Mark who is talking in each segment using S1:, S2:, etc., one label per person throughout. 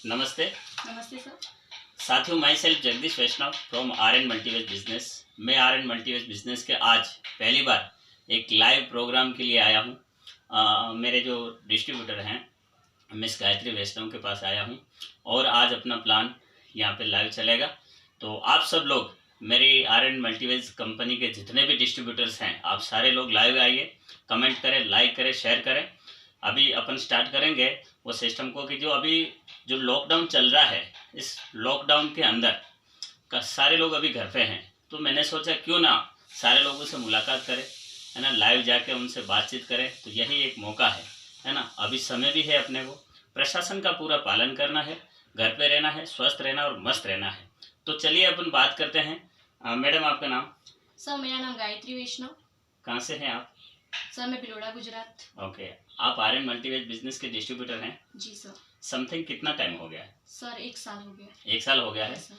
S1: नमस्ते।
S2: नमस्ते सर।
S1: साथियों, myself Jagdish Vaishnav from R N. Multiways business. मैं आर.एन. मल्टीवेज बिजनेस के आज पहली बार एक लाइव प्रोग्राम के लिए आया हूँ। मेरे जो डिस्ट्रीब्यूटर हैं मिस गायत्री वैष्णव के पास आया हूँ और आज अपना प्लान यहाँ पे लाइव चलेगा। तो आप सब लोग मेरी आर.एन. मल्टीवेज कंपनी के जितने भी डिस्ट्रीब्यूटर्स हैं, आप सारे लोग लाइव आइए, कमेंट करें, लाइक करें, शेयर करें। अभी अपन स्टार्ट करेंगे वो सिस्टम को कि जो लॉकडाउन चल रहा है, इस लॉकडाउन के अंदर का सारे लोग अभी घर पे हैं, तो मैंने सोचा क्यों ना सारे लोगों से मुलाकात करें, है ना, लाइव जाके उनसे बातचीत करें। तो यही एक मौका है ना। अभी समय भी है, अपने को प्रशासन का पूरा पालन करना है, घर पे रहना है, स्वस्थ रहना और मस्त रहना है। तो चलिए अपन बात करते हैं। मैडम, आपका नाम?
S2: सर, मेरा नाम गायत्री वैष्णव।
S1: कहाँ से हैं आप?
S2: सर, मैं पिलोड़ा, गुजरात।
S1: ओके, आप आर.एन. मल्टीवेज बिजनेस के डिस्ट्रीब्यूटर हैं?
S2: जी सर।
S1: समथिंग कितना टाइम हो गया है?
S2: सर, 1 साल हो गया।
S1: 1 साल हो गया है?
S2: सर।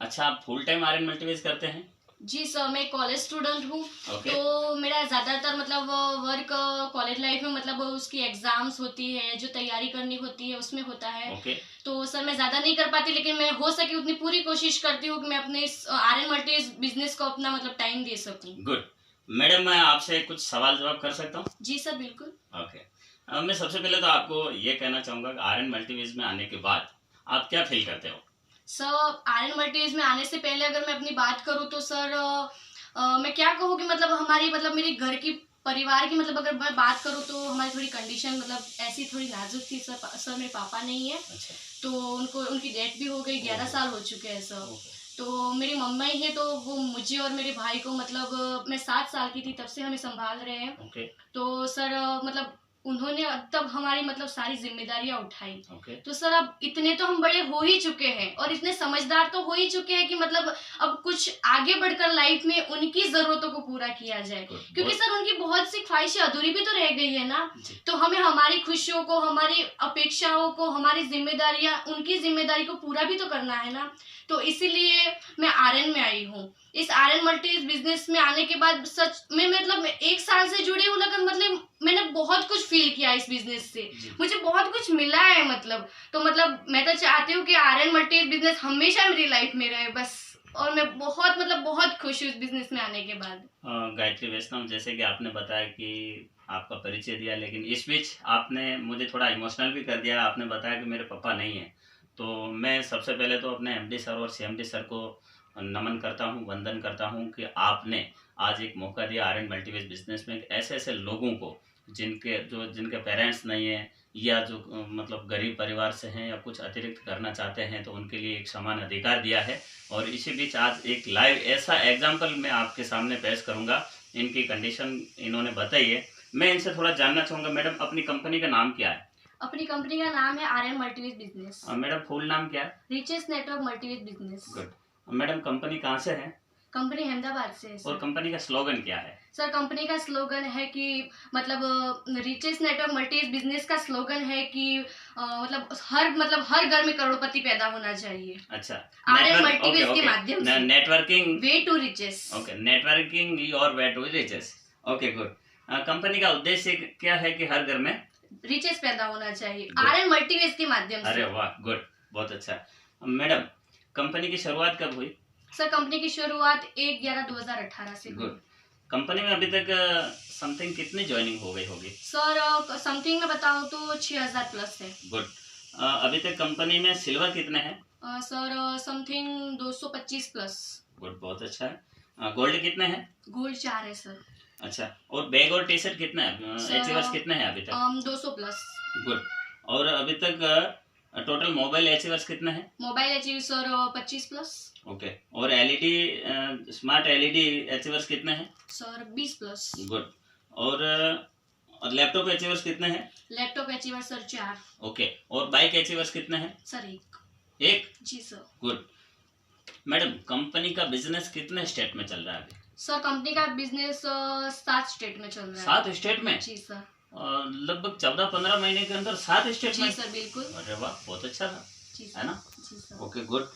S1: अच्छा, आप फुल टाइम आर.एन. मल्टीवेज करते हैं?
S2: जी सर, मैं कॉलेज स्टूडेंट हूँ।
S1: Okay.
S2: तो मेरा ज़्यादातर मतलब वर्क कॉलेज लाइफ में मतलब उसकी एग्जाम्स होती है, जो तैयारी करनी होती है उसमें होता है।
S1: Okay.
S2: तो सर मैं ज़्यादा नहीं कर पाती, लेकिन मैं हो सके उतनी पूरी कोशिश करती हूँ कि मैं अपने इस आर.एन. मल्टीवेज बिजनेस को अपना मतलब टाइम दे सकूँ।
S1: गुड। मैडम, मैं आपसे कुछ सवाल जवाब कर सकता हूँ?
S2: जी सर, बिल्कुल।
S1: ओके। मैं सबसे पहले तो आपको ये कहना चाहूँगा कि आर.एन. मल्टीवेज में आने के बाद आप क्या फील करते हो?
S2: Sir, RN. मल्टीवेज में आने से पहले अगर मैं अपनी बात करूँ तो सर मैं क्या कहूँ कि मतलब हमारी मतलब मेरे घर की परिवार की मतलब अगर मैं बात करूँ तो हमारी थोड़ी कंडीशन मतलब ऐसी थोड़ी नाजुक थी। सर मेरे पापा नहीं है।
S1: अच्छा।
S2: तो उनकी डेथ भी हो गई, 11 साल हो चुके हैं सर।
S1: ओके।
S2: तो मेरी मम्मा ही है, तो वो मुझे और मेरे भाई को मतलब मैं 7 साल की थी तब से हमें संभाल रहे हैं।
S1: ओके।
S2: तो सर मतलब उन्होंने अब तक हमारी मतलब सारी जिम्मेदारियां उठाई।
S1: ओके।
S2: तो सर अब इतने तो हम बड़े हो ही चुके हैं और इतने समझदार तो हो ही चुके हैं कि मतलब अब कुछ आगे बढ़कर लाइफ में उनकी जरूरतों को पूरा किया जाए, क्योंकि सर उनकी बहुत सी ख्वाहिशें अधूरी भी तो रह गई है ना। तो हमें हमारी खुशियों को, हमारी अपेक्षाओं को, हमारी जिम्मेदारियां, उनकी जिम्मेदारी को पूरा भी तो करना है ना। तो इसीलिए मैं आर.एन. में आई हूँ। इस आर.एन. मल्टीवेज बिजनेस में आने के बाद सच में मतलब 1 साल से जुड़ी हूँ, लेकिन मतलब मैंने बहुत कुछ फील किया इस बिजनेस से, मुझे बहुत कुछ मिला है मतलब। तो मतलब मैं तो चाहती हूँ कि आर.एन. मल्टीवेज बिजनेस हमेशा मेरी लाइफ में रहे बस। और मैं बहुत खुश हूँ इस बिजनेस में आने के बाद।
S1: गायत्री वैष्णव, जैसे कि आपने बताया कि आपका परिचय दिया, लेकिन इस बीच आपने मुझे थोड़ा इमोशनल भी कर दिया। आपने बताया कि मेरे पापा नहीं है। तो मैं सबसे पहले तो अपने एमडी सर और सीएमडी सर को नमन करता हूं, वंदन करता हूं कि आपने आज एक मौका दिया आर.एन. मल्टीवेज बिजनेस में ऐसे ऐसे लोगों को जिनके पेरेंट्स नहीं है या जो मतलब गरीब परिवार से हैं या कुछ अतिरिक्त करना चाहते हैं, तो उनके लिए एक समान अधिकार दिया है। और इसी बीच आज एक लाइव ऐसा एग्जाम्पल मैं आपके सामने पेश करूंगा। इनकी कंडीशन इन्होंने बताई है, मैं इनसे थोड़ा जानना चाहूँगा। मैडम, अपनी कंपनी का नाम क्या है?
S2: अपनी कंपनी का नाम है R N. Multiways business.
S1: Madam, full नाम क्या है?
S2: Richest network multiways business.
S1: Good. Madam, company कहाँ से है?
S2: कंपनी अहमदाबाद से है सर।
S1: और कंपनी का स्लोगन क्या है?
S2: सर, कंपनी का स्लोगन है कि मतलब रिचेस्ट नेटवर्क मल्टीवेज बिजनेस का स्लोगन है कि मतलब हर घर में करोड़पति पैदा होना चाहिए।
S1: अच्छा।
S2: आर.एन. मल्टीवेज के माध्यम से
S1: networking
S2: way to riches.
S1: Okay, networking your way to riches. Okay, good. Company का उद्देश्य क्या है कि हर घर में
S2: रिचेस पैदा होना चाहिए आर.एन. मल्टीवेज के माध्यम से।
S1: अरे वाह, गुड, बहुत अच्छा। मैडम, कंपनी की शुरुआत कब हुई?
S2: सर, कंपनी की शुरुआत 1/11/2018 से हुई।
S1: गुड। कंपनी में अभी तक समथिंग कितनी ज्वाइनिंग हो गई होगी?
S2: सर, समथिंग में बताऊं तो 6000 प्लस है।
S1: गुड। अभी तक कंपनी में सिल्वर कितने हैं?
S2: Sir, something 225 plus.
S1: गुड, बहुत अच्छा है। गोल्ड कितने हैं?
S2: गोल्ड 4 है सर।
S1: अच्छा। और बैग और टी शर्ट कितने हैं? अचीवर्स कितने हैं अभी तक?
S2: 200 प्लस।
S1: गुड। और अभी तक टोटल मोबाइल अचीवर्स कितने हैं?
S2: Mobile achieve sir 25 plus.
S1: Okay. और एलईडी स्मार्ट एलईडी अचीवर्स कितने हैं?
S2: Sir 20 plus.
S1: गुड। और लैपटॉप अचीवर्स कितने हैं?
S2: Laptop achiever sir 4।
S1: ओके। और बाइक अचीवर्स कितने हैं?
S2: सर 1।
S1: एक?
S2: जी सर।
S1: गुड। मैडम, कंपनी का बिजनेस कितने स्टेट में चल रहा है अभी?
S2: सर, कंपनी का बिजनेस 7 स्टेट में चल रहा है।
S1: 7 स्टेट में?
S2: जी सर।
S1: लगभग 14-15 महीने के अंदर 7 स्टेट में?
S2: जी सर, बिल्कुल।
S1: अरे वाह, बहुत अच्छा था।
S2: जी
S1: है ना?
S2: जी sir.
S1: Okay, good.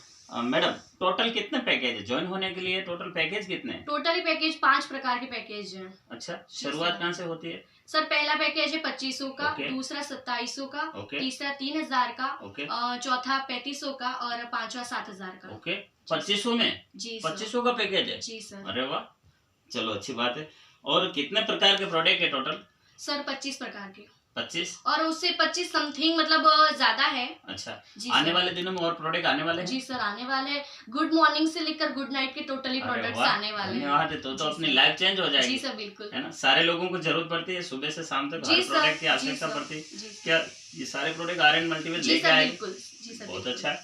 S1: Madam, total कितने पैकेज है ज्वाइन होने के लिए? टोटल पैकेज कितने हैं?
S2: टोटली पैकेज 5 प्रकार के पैकेज हैं।
S1: अच्छा। शुरुआत कहाँ से होती है?
S2: सर पहला पैकेज है 2500 का,
S1: ओके।
S2: दूसरा 2700 का,
S1: ओके।
S2: तीसरा 3000 का,
S1: ओके।
S2: चौथा 3500 का और पांचवा 7000 का।
S1: ओके। 2500 में?
S2: जी सर।
S1: 2500 का पैकेज है?
S2: जी सर।
S1: अरे वाह, चलो अच्छी बात है। और कितने प्रकार के प्रोडक्ट है टोटल?
S2: सर 25 प्रकार के।
S1: 25?
S2: और उससे 25 समथिंग मतलब ज्यादा है।
S1: अच्छा,
S2: जी
S1: आने
S2: सर।
S1: वाले दिनों में और प्रोडक्ट आने वाले हैं?
S2: जी सर आने वाले, गुड मॉर्निंग से लेकर गुड नाइट के टोटली
S1: अरे
S2: प्रोडक्ट्स
S1: वाह,
S2: आने वाले हैं।
S1: धन्यवाद है। तो
S2: जी
S1: अपनी
S2: सर।
S1: लाइफ चेंज हो जाएगी।
S2: जी सर बिल्कुल।
S1: है ना, सारे लोगों को जरूरत पड़ती है सुबह से शाम तक,
S2: जी
S1: हर
S2: सर।
S1: प्रोडक्ट की
S2: जी
S1: आवश्यकता
S2: सर।
S1: पड़ती है।
S2: जी सर।
S1: क्या ये सारे प्रोडक्ट आर्यन मल्टीवेज
S2: जी
S1: लेके
S2: सर
S1: आए?
S2: बिल्कुल। जी सर
S1: बहुत
S2: बिल्कुल।
S1: अच्छा है।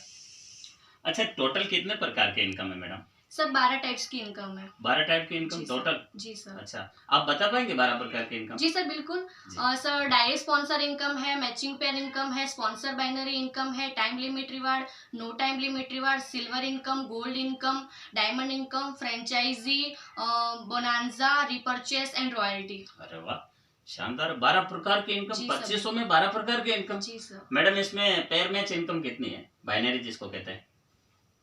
S1: अच्छा, टोटल कितने प्रकार के इनकम है मैडम?
S2: सर 12 टाइप्स की इनकम है।
S1: 12 टाइप की इनकम
S2: जी सर।
S1: टोटल?
S2: जी सर।
S1: अच्छा, आप बता पाएंगे 12 प्रकार की इनकम?
S2: जी सर बिल्कुल।
S1: जी।
S2: सर डायरेक्ट स्पॉन्सर इनकम है, मैचिंग पेयर इनकम है, स्पॉन्सर बाइनरी इनकम है, time limit reward, no time limit reward, silver income, gold income, diamond income, franchise, bonanza, repurchase and royalty.
S1: अरे वाह, शानदार। 12 प्रकार की इनकम,
S2: जी सर।
S1: 2500 में 12 प्रकार की इनकम।
S2: जी सर।
S1: मैडम इसमें पेयर मैच इनकम कितनी है, बाइनरी जिसको कहते हैं?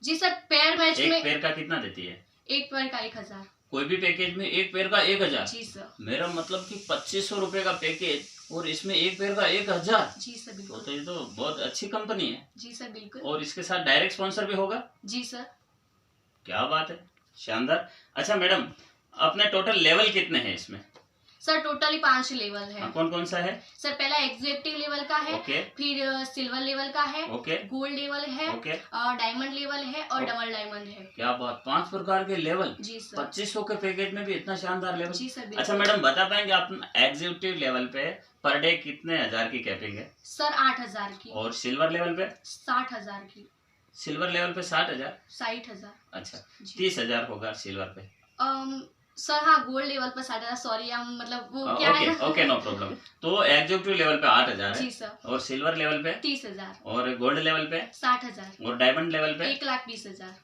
S2: जी सर पेयर मैच
S1: एक
S2: में
S1: पेयर का कितना देती है?
S2: एक पेयर का 1000।
S1: कोई भी पैकेज में एक पेयर का 1000?
S2: जी सर।
S1: मेरा मतलब कि 2500 रुपए का पैकेज और इसमें एक पेयर का 1000।
S2: जी सर बिल्कुल।
S1: तो ये तो बहुत अच्छी कंपनी है।
S2: जी सर बिल्कुल।
S1: और इसके साथ डायरेक्ट स्पॉन्सर भी होगा?
S2: जी सर।
S1: क्या बात है, शानदार। अच्छा मैडम, अपने टोटल लेवल कितने हैं इसमें?
S2: सर टोटली 5 लेवल है।
S1: कौन कौन सा है?
S2: सर पहला एग्जीक्यूटिव लेवल का है,
S1: ओके।
S2: फिर सिल्वर लेवल का है,
S1: ओके।
S2: गोल्ड लेवल है,
S1: ओके।
S2: डायमंड लेवल है और
S1: ओके।
S2: डबल डायमंड है।
S1: क्या बात, 5 प्रकार के लेवल।
S2: जी सर।
S1: 2500 के पैकेज में भी इतना शानदार लेवल।
S2: जी सर बिल्कुल।
S1: अच्छा मैडम, बता पाएंगे आप एग्जीक्यूटिव लेवल पे पर डे कितने हजार की कैपिंग है?
S2: सर 8000 की।
S1: और सिल्वर लेवल पे?
S2: 60000 की।
S1: सिल्वर लेवल पे 60,000?
S2: 60000।
S1: अच्छा,
S2: जी।
S1: 30,000 होगा सिल्वर पे।
S2: सर हाँ गोल्ड लेवल पर 6000, सॉरी हम मतलब वो क्या है
S1: ओके
S2: ना।
S1: Okay, no problem. तो एग्जीक्यूटिव लेवल पे 8,000 है।
S2: जी सर।
S1: और सिल्वर लेवल पे?
S2: 30,000।
S1: और गोल्ड लेवल पे?
S2: 60,000।
S1: और डायमंड लेवल पे?
S2: 1,20,000।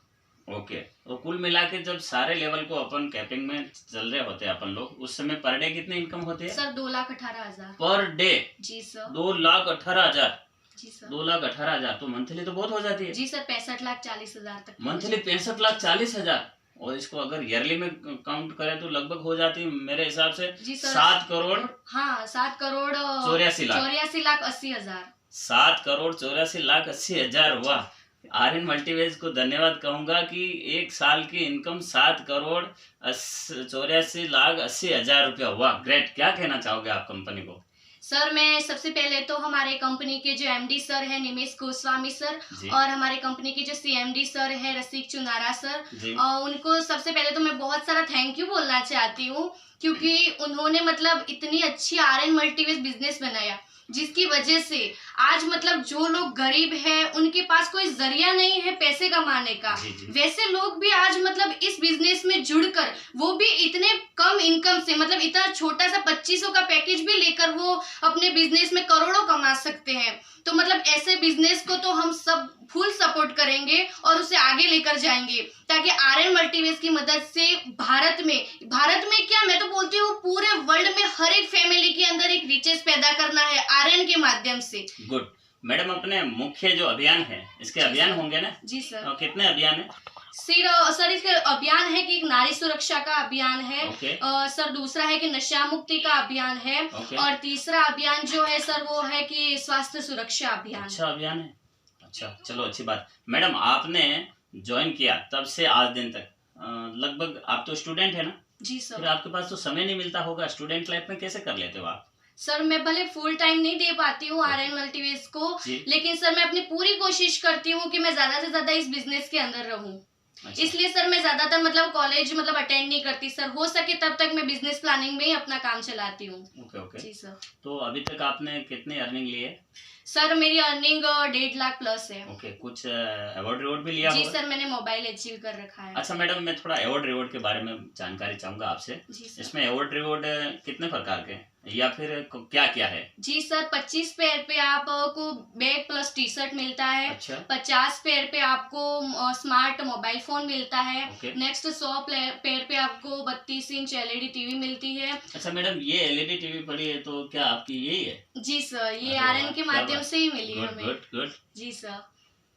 S1: ओके। तो कुल मिला के जब सारे लेवल को अपन कैपिंग में चल रहे होते हैं अपन लोग, उस समय पर डे कितनी इनकम होती है?
S2: सर 2,18,000।
S1: Per day?
S2: जी सर।
S1: 2,18,000?
S2: जी सर।
S1: 2,18,000 तो मंथली तो बहुत हो जाती है।
S2: जी सर 65,40,000 तक।
S1: मंथली 65,40,000। और इसको अगर ईयरली में काउंट करें तो लगभग हो जाती है मेरे हिसाब से
S2: जी सर।
S1: 7 करोड़।
S2: हाँ 7 करोड़
S1: 84 लाख।
S2: 84,80,000।
S1: 7 करोड़ 84,80,000। वाह, आर्यन मल्टीवेज को धन्यवाद कहूंगा कि एक साल की इनकम 7 करोड़ 84,80,000 रुपया। वाह ग्रेट। क्या कहना चाहोगे आप कंपनी को?
S2: सर मैं सबसे पहले तो हमारे कंपनी के जो एमडी सर है निमेश गोस्वामी सर, और हमारे कंपनी के जो सीएमडी सर है रसिक चुनारा सर, उनको सबसे पहले तो मैं बहुत सारा थैंक यू बोलना चाहती हूँ, क्योंकि उन्होंने मतलब इतनी अच्छी आर्यन मल्टीवेज बिजनेस बनाया, जिसकी वजह से आज मतलब जो लोग गरीब हैं उनके पास कोई जरिया नहीं है पैसे कमाने का, वैसे लोग भी आज मतलब इस बिजनेस में जुड़कर वो भी इतने कम इनकम से मतलब इतना छोटा सा 2500 का पैकेज भी लेकर वो अपने बिजनेस में करोड़ों कमा सकते हैं। तो मतलब ऐसे बिजनेस को तो हम सब फुल सपोर्ट करेंगे और उसे आगे लेकर जाएंगे, ताकि आर्यन मल्टीवेज की मदद से भारत में क्या मैं तो बोलती हूँ पूरे वर्ल्ड में हर एक फैमिली के अंदर एक रिचेस पैदा करना है आर्यन के माध्यम से।
S1: गुड मैडम, अपने मुख्य जो अभियान है इसके अभियान होंगे ना? जी सर। कितने अभियान है?
S2: सर इसके अभियान है कि एक नारी सुरक्षा का अभियान है, सर दूसरा है कि नशा मुक्ति का अभियान है, और तीसरा अभियान जो है सर वो है कि स्वास्थ्य सुरक्षा अभियान।
S1: अच्छा अभियान है, अच्छा चलो अच्छी बात। मैडम आपने ज्वाइन किया तब से आज दिन तक लगभग, आप तो स्टूडेंट है ना?
S2: जी सर।
S1: फिर आपके पास तो समय नहीं मिलता होगा, स्टूडेंट लाइफ में कैसे कर लेते हो आप?
S2: सर मैं भले फुल टाइम नहीं दे पाती हूँ आर्यन मल्टीवेज को, लेकिन सर मैं अपनी पूरी कोशिश करती हूँ कि मैं ज्यादा से ज्यादा इस बिजनेस के अंदर रहूँ। अच्छा। इसलिए सर मैं ज्यादातर मतलब कॉलेज मतलब अटेंड नहीं करती सर, हो सके तब तक मैं बिजनेस प्लानिंग में ही अपना काम चलाती हूँ।
S1: ओके।
S2: जी सर।
S1: तो अभी तक आपने कितनी अर्निंग ली है?
S2: सर मेरी अर्निंग 1.5 लाख प्लस है।
S1: ओके, कुछ अवार्ड रिवॉर्ड भी लिया?
S2: जी सर मैंने मोबाइल अचीव कर रखा है।
S1: अच्छा मैडम, मैं थोड़ा अवार्ड रिवॉर्ड के बारे में जानकारी चाहूंगा आपसे। इसमें अवार्ड रिवॉर्ड कितने प्रकार के या फिर क्या क्या है?
S2: जी सर 25 पेयर पे आपको बैग प्लस टी शर्ट मिलता है। अच्छा। 50 पेयर पे आपको स्मार्ट मोबाइल फोन मिलता है। नेक्स्ट 100 पेयर पे आपको 32 इंच एलईडी टीवी मिलती है।
S1: अच्छा मैडम, ये एलईडी टीवी पड़ी है तो क्या आपकी यही है?
S2: जी सर, ये आर्यन के माध्यम से ही मिली है हमें।
S1: गुड।
S2: जी सर।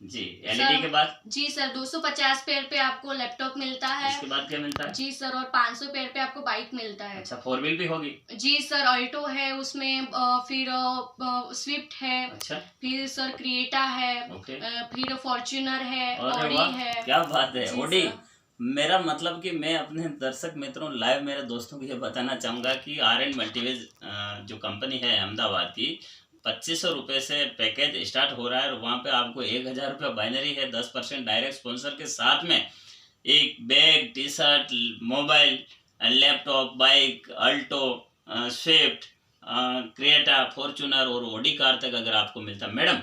S1: जी। एलईडी के बाद?
S2: जी सर, 250 पेयर पे आपको लैपटॉप मिलता है।
S1: इसके बाद क्या मिलता है?
S2: जी सर, और 500 पेयर पे आपको बाइक मिलता है।
S1: अच्छा, 4 व्हील भी होगी?
S2: जी सर, ऑल्टो है उसमें, फिर स्विफ्ट है। अच्छा। फिर सर क्रिएटा है। ओके। फिर फॉर्च्यूनर है, ऑडी है।
S1: क्या बात है, ऑडी। मेरा मतलब कि मैं अपने दर्शक मित्रों, लाइव मेरे दोस्तों को ये बताना चाहूंगा कि आर एंड मल्टीवेज जो कंपनी है अहमदाबाद की, 2500 रुपये से पैकेज स्टार्ट हो रहा है और वहाँ पे आपको 1000 रुपये बाइनरी है, 10% डायरेक्ट स्पॉन्सर के साथ में एक bag, T shirt, mobile, laptop, bike, Alto, Swift, Creta, Fortuner और ऑडी कार तक अगर आपको मिलता। मैडम,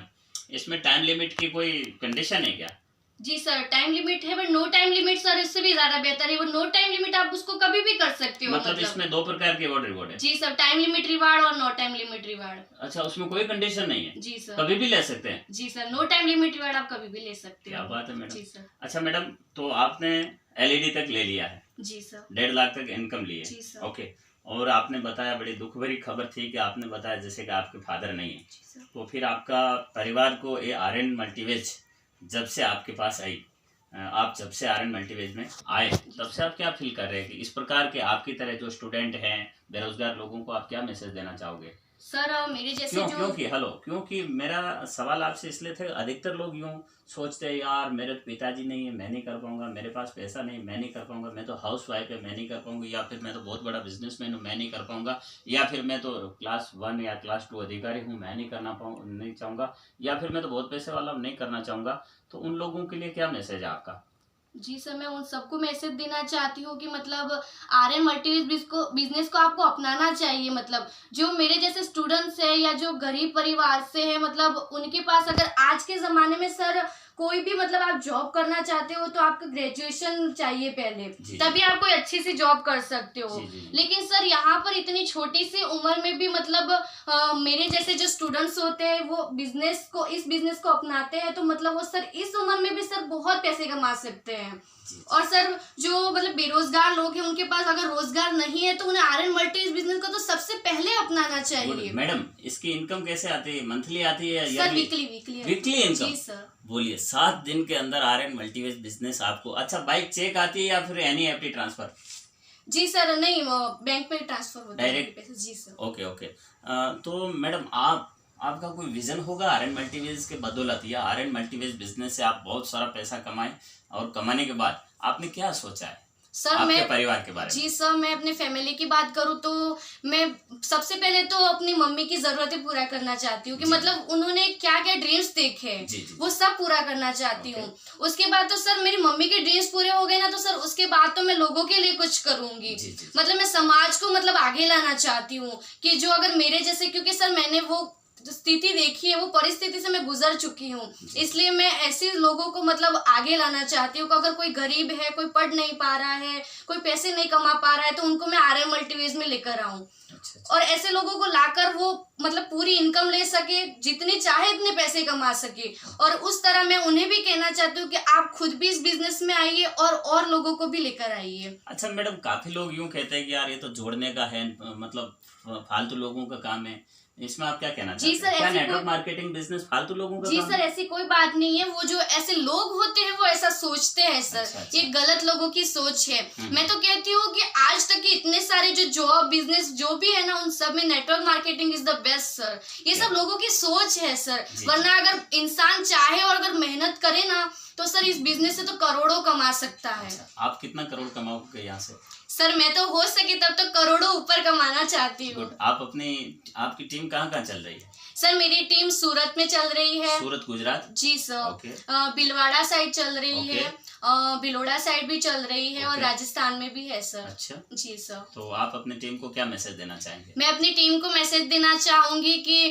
S1: इसमें टाइम लिमिट की कोई कंडीशन है क्या?
S2: जी सर, टाइम लिमिट है, but no time limit sir इससे भी ज्यादा बेहतर है। वो नो टाइम लिमिट आप उसको कभी भी कर सकते हो।
S1: मतलब इसमें 2 प्रकार के रिवॉर्ड है?
S2: जी सर, टाइम लिमिट रिवार्ड और नो टाइम लिमिट रिवार्ड।
S1: अच्छा, उसमें कोई कंडीशन नहीं है?
S2: जी सर,
S1: कभी भी ले सकते हैं?
S2: जी sir, no time limit reward आप कभी भी ले सकते हो।
S1: क्या बात है मैडम।
S2: जी सर।
S1: अच्छा मैडम, तो आपने एलईडी तक ले लिया है?
S2: जी सर।
S1: 1.5 लाख तक इनकम ली है?
S2: जी सर।
S1: ओके। और आपने बताया, बड़ी दुख भरी खबर थी कि आपने बताया जैसे कि आपके फादर नहीं है, तो फिर आपका परिवार को ये आर एन मल्टीवेज जब से आपके पास आई, आप जब से आर एन मल्टीवेज में आए, तब से आप क्या फील कर रहे हैं कि इस प्रकार के आपकी तरह जो स्टूडेंट हैं, बेरोजगार लोगों को आप क्या मैसेज देना चाहोगे?
S2: सर मेरे जैसे
S1: क्योंकि मेरा सवाल आपसे इसलिए था, अधिकतर लोग यूं सोचते हैं, यार मेरे पिताजी नहीं है, मैं नहीं कर पाऊंगा, मेरे पास पैसा नहीं, मैं नहीं कर पाऊंगा, मैं तो हाउस वाइफ है, मैं नहीं कर पाऊंगा, या फिर मैं तो बहुत बड़ा बिजनेसमैन हूँ, मैं नहीं कर पाऊंगा, या फिर मैं तो क्लास 1 या क्लास 2 अधिकारी हूँ, मैं नहीं चाहूंगा, या फिर मैं तो बहुत पैसे वाला हूँ, नहीं करना चाहूंगा। तो उन लोगों के लिए क्या मैसेज है आपका?
S2: जी सर, मैं उन सबको मैसेज देना चाहती हूँ कि मतलब आर एन मल्टीवेज बिजनेस को आपको अपनाना चाहिए। मतलब जो मेरे जैसे स्टूडेंट्स है या जो गरीब परिवार से है, मतलब उनके पास अगर आज के ज़माने में सर कोई भी मतलब आप जॉब करना चाहते हो तो आपको ग्रेजुएशन चाहिए पहले, तभी आप कोई अच्छी सी जॉब कर सकते हो। लेकिन सर यहाँ पर इतनी छोटी सी उम्र में भी मतलब मेरे जैसे जो स्टूडेंट्स होते हैं वो इस बिजनेस को अपनाते हैं, तो मतलब वो सर इस उम्र में भी सर बहुत पैसे कमा सकते हैं। और सर जो मतलब बेरोजगार लोग हैं, उनके पास अगर रोजगार नहीं है तो उन्हें आर एन मल्टीवेज बिजनेस को तो सबसे पहले अपनाना चाहिए।
S1: मैडम, इसकी इनकम कैसे आती है? मंथली आती है या
S2: सर वीकली
S1: इनकम?
S2: जी सर।
S1: बोलिए, 7 दिन के अंदर आर एन मल्टीवेज बिजनेस आपको। अच्छा, बाइक चेक आती है या फिर एनईएफटी ट्रांसफर?
S2: जी सर, नहीं, बैंक में ट्रांसफर होता है डायरेक्ट। जी सर।
S1: ओके। तो मैडम, आपका कोई विजन होगा आर एन मल्टीवेज के बदौलत, या आर एन मल्टीवेज बिजनेस से आप बहुत सारा पैसा कमाए, और कमाने के बाद आपने क्या सोचा है
S2: सर?
S1: आपके परिवार के बारे में?
S2: जी सर, मैं अपने फैमिली की बात करूँ तो मैं सबसे पहले तो अपनी मम्मी की जरूरतें पूरा करना चाहती हूँ कि मतलब उन्होंने क्या क्या ड्रीम्स देखे वो सब पूरा करना चाहती हूँ। उसके बाद तो सर मेरी मम्मी के ड्रीम्स पूरे हो गए ना, तो सर उसके बाद तो मैं लोगों के लिए कुछ करूंगी। मतलब मैं समाज को मतलब आगे लाना चाहती हूँ कि जो अगर मेरे जैसे, क्योंकि सर मैंने वो जो स्थिति देखी है, वो परिस्थिति से मैं गुजर चुकी हूँ, इसलिए मैं ऐसे लोगों को मतलब आगे लाना चाहती हूँ कि अगर कोई गरीब है, कोई पढ़ नहीं पा रहा है, कोई पैसे नहीं कमा पा रहा है, तो उनको मैं आर एन मल्टीवेज में लेकर आऊँ। और ऐसे लोगों को लाकर वो मतलब पूरी इनकम ले सके, जितनी चाहे इतने पैसे कमा सके। और उस तरह मैं उन्हें भी कहना चाहती हूँ कि आप खुद भी इस बिजनेस में आइए और लोगों को भी लेकर आइए।
S1: अच्छा मैडम, काफी लोग यूँ कहते हैं कि यार ये तो जोड़ने का है, मतलब फालतू लोगों का काम है, इसमें आप क्या कहना चाहते हैं?
S2: जी सर,
S1: क्या नेटवर्क मार्केटिंग बिजनेस फालतू लोगों का
S2: जी
S1: काम?
S2: सर, ऐसी कोई बात नहीं है। वो जो ऐसे लोग होते हैं वो ऐसा सोचते हैं सर। अच्छा। ये गलत लोगों की सोच है। मैं तो कहती हूँ कि आज तक के इतने सारे जो जॉब बिजनेस जो भी है ना, उन सब में network marketing is the best sir. ये सब लोगों की सोच है सर। वरना अगर इंसान चाहे और अगर मेहनत करे ना, तो सर इस बिजनेस से तो करोड़ों कमा सकता है।
S1: आप कितना करोड़ कमाओगे यहाँ से?
S2: सर मैं तो हो सके तब तो करोड़ों ऊपर कमाना चाहती हूँ।
S1: आपकी टीम कहाँ चल रही है?
S2: सर मेरी टीम सूरत में चल रही है।
S1: सूरत, गुजरात?
S2: जी सर। बिलवाड़ा साइड चल रही है, बिलोड़ा साइड भी चल रही है, और राजस्थान में भी है सर। अच्छा जी सर।
S1: तो आप अपनी टीम को क्या मैसेज देना चाहेंगे?
S2: मैं अपनी टीम को मैसेज देना चाहूंगी कि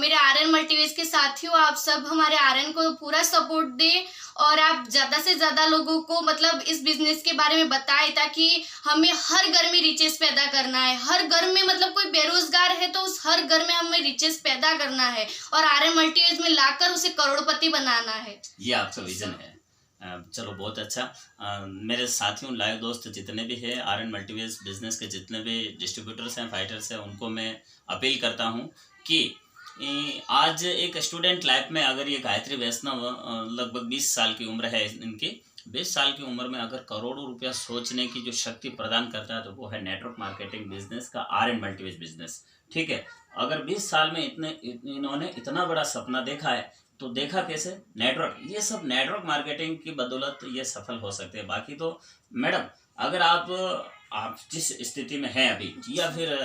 S2: मेरे आर एन मल्टीवेज के साथियों, आप सब हमारे आर एन को पूरा सपोर्ट दें, और आप ज्यादा से ज्यादा लोगों को मतलब इस बिजनेस के बारे में बताएं, ताकि हमें हर घर में रिचेस पैदा करना है। हर घर में मतलब कोई बेरोजगार है तो उस हर घर में हमें रिचेस पैदा करना है, और आर एन मल्टीवेज में लाकर उसे करोड़पति बनाना है।
S1: ये आपका विजन है। चलो बहुत अच्छा। मेरे साथियों, लाइव दोस्त जितने भी हैं, आर एन मल्टीवेज बिजनेस के जितने भी डिस्ट्रीब्यूटर्स हैं, फाइटर्स हैं, उनको मैं अपील करता हूँ कि आज एक स्टूडेंट लाइफ में अगर ये गायत्री वैष्णव लगभग 20 साल की उम्र है इनकी, 20 साल की उम्र में अगर करोड़ों रुपया सोचने की जो शक्ति प्रदान करता है तो वो है नेटवर्क मार्केटिंग बिजनेस का आर्यन मल्टीवेज बिजनेस। ठीक है, अगर 20 साल में इन्होंने इतना बड़ा सपना देखा है तो देखा कैसे? नेटवर्क, ये सब नेटवर्क मार्केटिंग की बदौलत ये सफल हो सकते हैं। बाकी तो मैडम अगर आप जिस स्थिति में है अभी, या फिर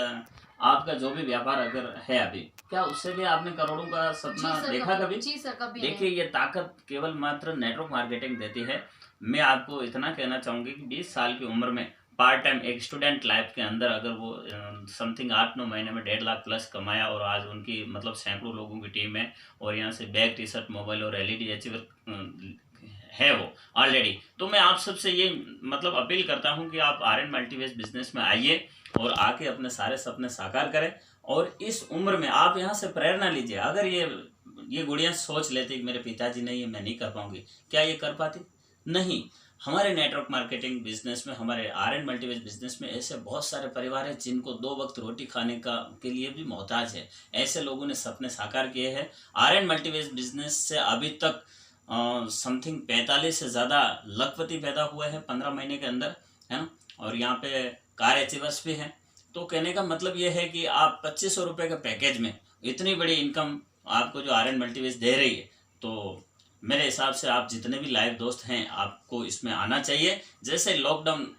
S1: आपका जो भी व्यापार अगर है अभी, क्या उससे भी आपने करोड़ों का सपना देखा कभी?
S2: जी सर, कभी
S1: देखिए, ये ताकत केवल मात्र नेटवर्क मार्केटिंग देती है। मैं आपको इतना कहना चाहूंगी कि 20 साल की उम्र में पार्ट टाइम एक स्टूडेंट लाइफ के अंदर अगर वो समथिंग 8-9 महीने में 1.5 लाख प्लस कमाया, और आज उनकी मतलब सैकड़ों लोगों की टीम है, और यहाँ से बैग, टी शर्ट, मोबाइल और LED अचीवर है वो ऑलरेडी, तो मैं आप सबसे ये मतलब अपील करता हूँ कि आप आर्यन मल्टीवेज बिजनेस में आइए और आके अपने सारे सपने साकार करें। और इस उम्र में आप यहाँ से प्रेरणा लीजिए। अगर ये गुड़िया सोच लेती कि मेरे पिताजी नहीं, ये मैं नहीं कर पाऊंगी, क्या ये कर पाती? नहीं। हमारे नेटवर्क मार्केटिंग बिजनेस में, हमारे आर्यन मल्टीवेज बिजनेस में ऐसे बहुत सारे परिवार हैं जिनको 2 वक्त रोटी खाने के लिए भी मोहताज है। ऐसे लोगों ने सपने साकार किए हैं। आर्यन मल्टीवेज बिजनेस से अभी तक समथिंग 45 से ज़्यादा लखपति पैदा हुए हैं 15 महीने के अंदर, है ना। और यहाँ पे कार अचीवर्स भी हैं। तो कहने का मतलब ये है कि आप 2500 रुपये के पैकेज में इतनी बड़ी इनकम आपको जो आर्यन मल्टीवेज दे रही है, तो मेरे हिसाब से आप जितने भी लाइव दोस्त हैं आपको इसमें आना चाहिए। जैसे लॉकडाउन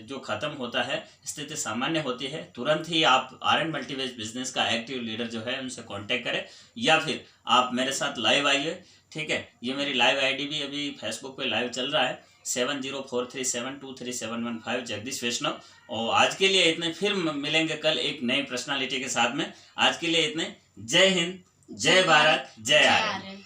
S1: जो ख़त्म होता है, स्थिति सामान्य होती है, तुरंत ही आप आर्यन मल्टीवेज बिजनेस का एक्टिव लीडर जो है उनसे कांटेक्ट करें, या फिर आप मेरे साथ लाइव आइए। ठीक है, ये मेरी लाइव आईडी भी अभी फेसबुक पे लाइव चल रहा है, 7043723715 जगदीश वैष्णव। और आज के लिए इतने, फिर मिलेंगे कल एक नई पर्सनालिटी के साथ में। आज के लिए इतने। जय हिंद, जय भारत, जय आर्यन।